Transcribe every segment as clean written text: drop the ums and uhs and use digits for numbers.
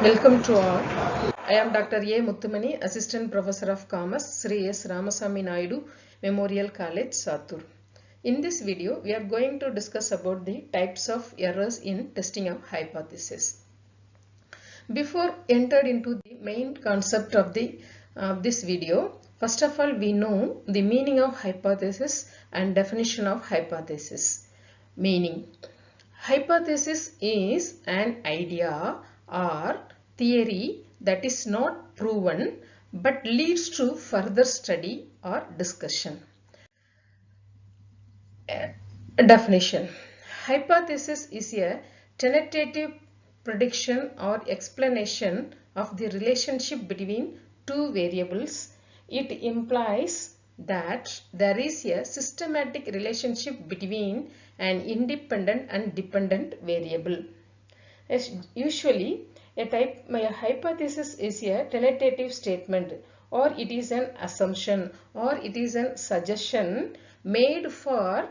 Welcome to all. I am Dr.A.Muthumani, Assistant Professor of Commerce, Sri S. Ramasamy Naidu Memorial College, Sattur. In this video, we are going to discuss about the types of errors in testing of hypothesis. Before entered into the main concept of this video, first of all, we know the meaning of hypothesis and definition of hypothesis. Meaning. Hypothesis is an idea or theory that is not proven but leads to further study or discussion. Definition. Hypothesis is a tentative prediction or explanation of the relationship between two variables. It implies that there is a systematic relationship between an independent and dependent variable. Usually, a hypothesis is a tentative statement, or it is an assumption, or it is a suggestion made for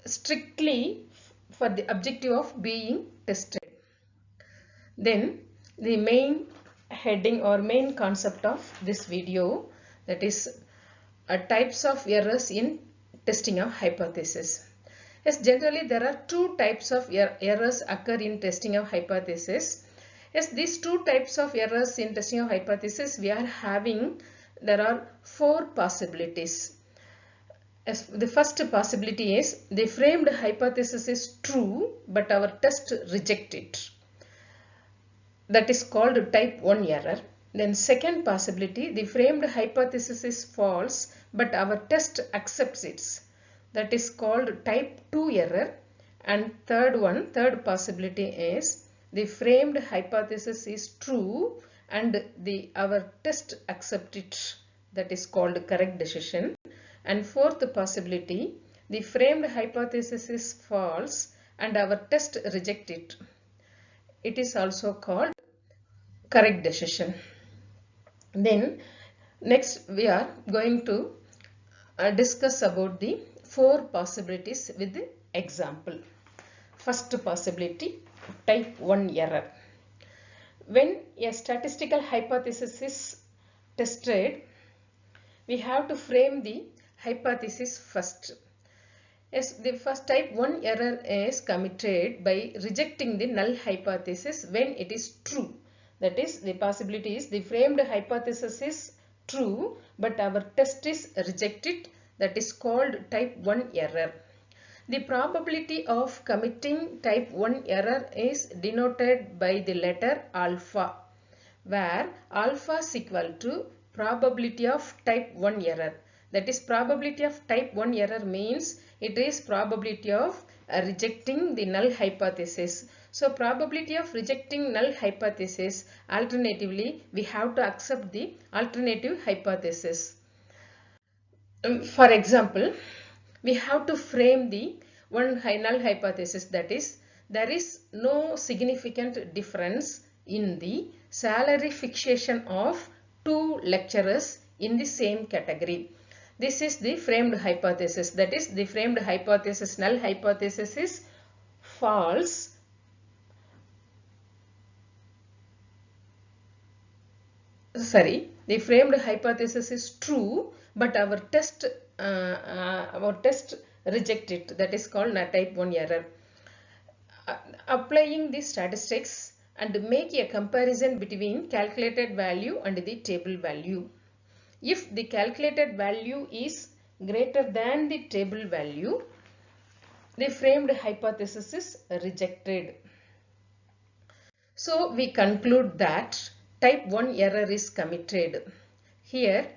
strictly for the objective of being tested. Then the main heading or main concept of this video, that is types of errors in testing of hypothesis. Yes, generally there are two types of errors occur in testing of hypothesis. Yes, these two types of errors in testing of hypothesis we are having, there are four possibilities. As the first possibility is the framed hypothesis is true but our test rejects it. That is called type 1 error. Then second possibility, the framed hypothesis is false but our test accepts it. That is called type 2 error. And third possibility is the framed hypothesis is true and our test accepts it. That is called correct decision. And fourth possibility, the framed hypothesis is false and our test rejects it. It is also called correct decision. Then next we are going to discuss about the four possibilities with the example. First possibility, type 1 error. When a statistical hypothesis is tested, we have to frame the hypothesis first. Yes, the first type 1 error is committed by rejecting the null hypothesis when it is true. That is, the possibility is the framed hypothesis is true but our test is rejected. That is called type 1 error. The probability of committing type 1 error is denoted by the letter alpha, where alpha is equal to probability of type 1 error. That is, probability of type 1 error means it is probability of rejecting the null hypothesis. So probability of rejecting null hypothesis, alternatively we have to accept the alternative hypothesis. For example, we have to frame the one null hypothesis, that is, there is no significant difference in the salary fixation of two lecturers in the same category. This is the framed hypothesis. That is, the framed hypothesis, null hypothesis is false. The framed hypothesis is true, but our test rejects it. That is called type 1 error. Applying the statistics and make a comparison between calculated value and the table value. If the calculated value is greater than the table value, the framed hypothesis is rejected. So we conclude that type 1 error is committed. Here,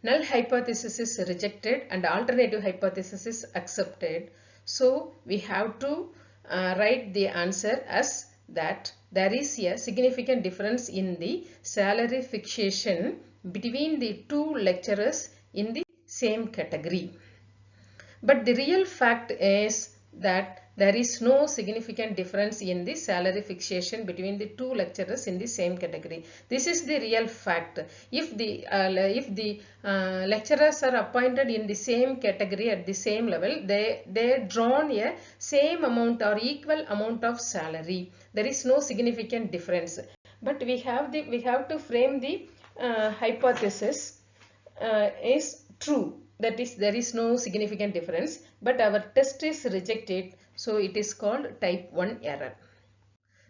null hypothesis is rejected and alternative hypothesis is accepted. So we have to write the answer as that there is a significant difference in the salary fixation between the two lecturers in the same category. But the real fact is that there is no significant difference in the salary fixation between the two lecturers in the same category. This is the real fact. If the lecturers are appointed in the same category at the same level, they drawn a same amount or equal amount of salary. There is no significant difference. But we have to frame the hypothesis is true, that is there is no significant difference, but our test is rejected, so it is called type 1 error.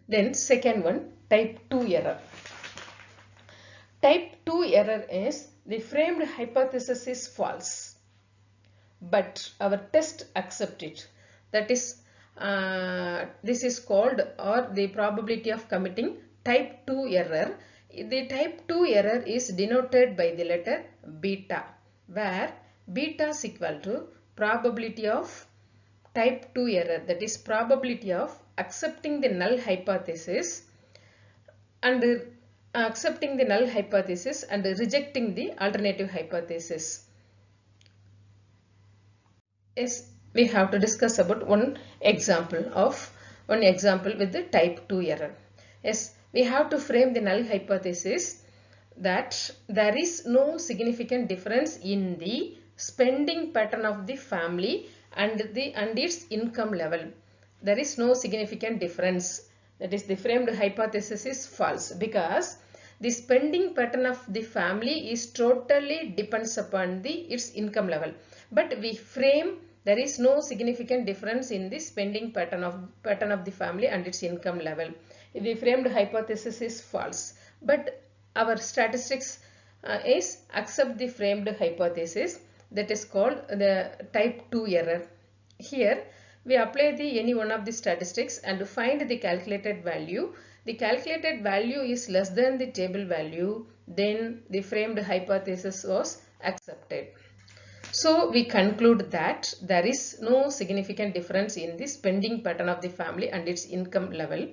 Then second one, type 2 error. Type 2 error is the framed hypothesis is false, but our test accept it. That is this is called, or the probability of committing type 2 error. The type 2 error is denoted by the letter beta, where beta is equal to probability of type 2 error, that is probability of accepting the null hypothesis and rejecting the alternative hypothesis. Yes, we have to discuss about one example with the type 2 error. Yes, we have to frame the null hypothesis that there is no significant difference in the spending pattern of the family and its income level. There is no significant difference. That is, the framed hypothesis is false because the spending pattern of the family is totally depends upon its income level. But we frame there is no significant difference in the spending pattern of the family and its income level. The framed hypothesis is false, but our statistics is accept the framed hypothesis. That is called the type 2 error. Here we apply any one of the statistics and find the calculated value. The calculated value is less than the table value, then the framed hypothesis was accepted. So we conclude that there is no significant difference in the spending pattern of the family and its income level.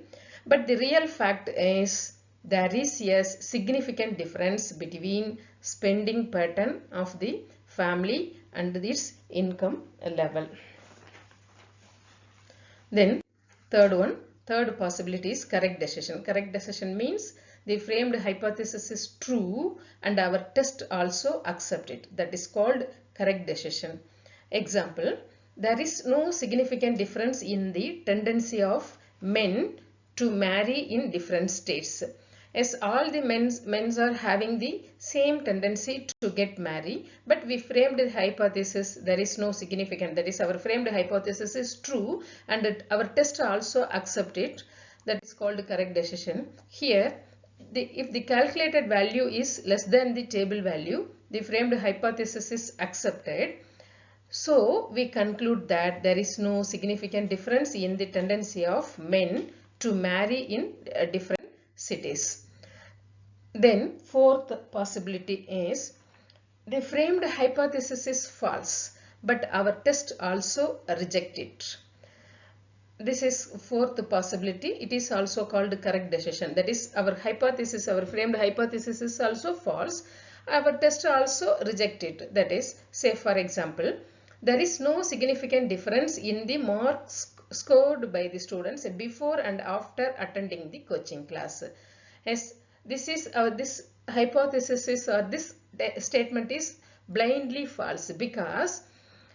But the real fact is there is a significant difference between spending pattern of the family and its income level. Then third possibility is correct decision. Correct decision means the framed hypothesis is true and our test also accept it. That is called correct decision. Example, there is no significant difference in the tendency of men to marry in different states. As all the men are having the same tendency to get married, but we framed the hypothesis there is no significant. That is, our framed hypothesis is true and our test also accept it. That is called correct decision. Here, if the calculated value is less than the table value, the framed hypothesis is accepted. So we conclude that there is no significant difference in the tendency of men to marry in different cities. Then fourth possibility is the framed hypothesis is false, but our test also reject it. This is fourth possibility. It is also called correct decision. That is, our hypothesis, our framed hypothesis is also false. Our test also reject it. That is, say for example, there is no significant difference in the marks scored by the students before and after attending the coaching class. Yes, this hypothesis is, or this statement is blindly false, because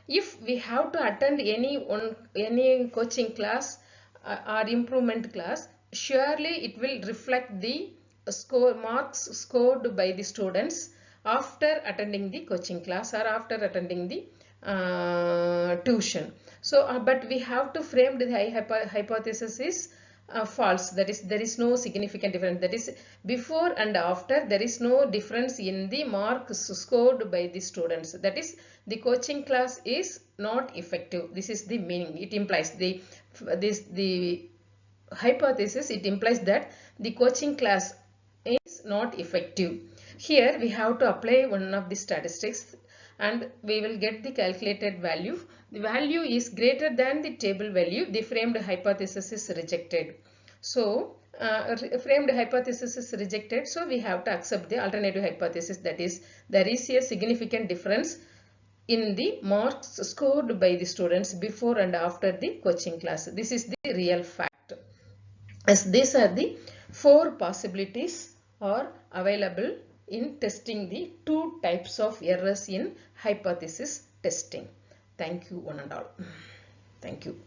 if we have to attend any coaching class or improvement class, surely it will reflect the marks scored by the students after attending the coaching class or after attending the tuition. So but we have to frame the hypothesis is false. That is, there is no significant difference. That is, before and after there is no difference in the marks scored by the students. That is, the coaching class is not effective. This is the meaning. It implies the hypothesis. It implies that the coaching class is not effective. Here we have to apply one of the statistics and we will get the calculated value. The value is greater than the table value. The framed hypothesis is rejected. So framed hypothesis is rejected. So we have to accept the alternative hypothesis. That is, there is a significant difference in the marks scored by the students before and after the coaching class. This is the real fact. As these are the 4 possibilities are available in testing the 2 types of errors in hypothesis testing. Thank you one and all. Thank you.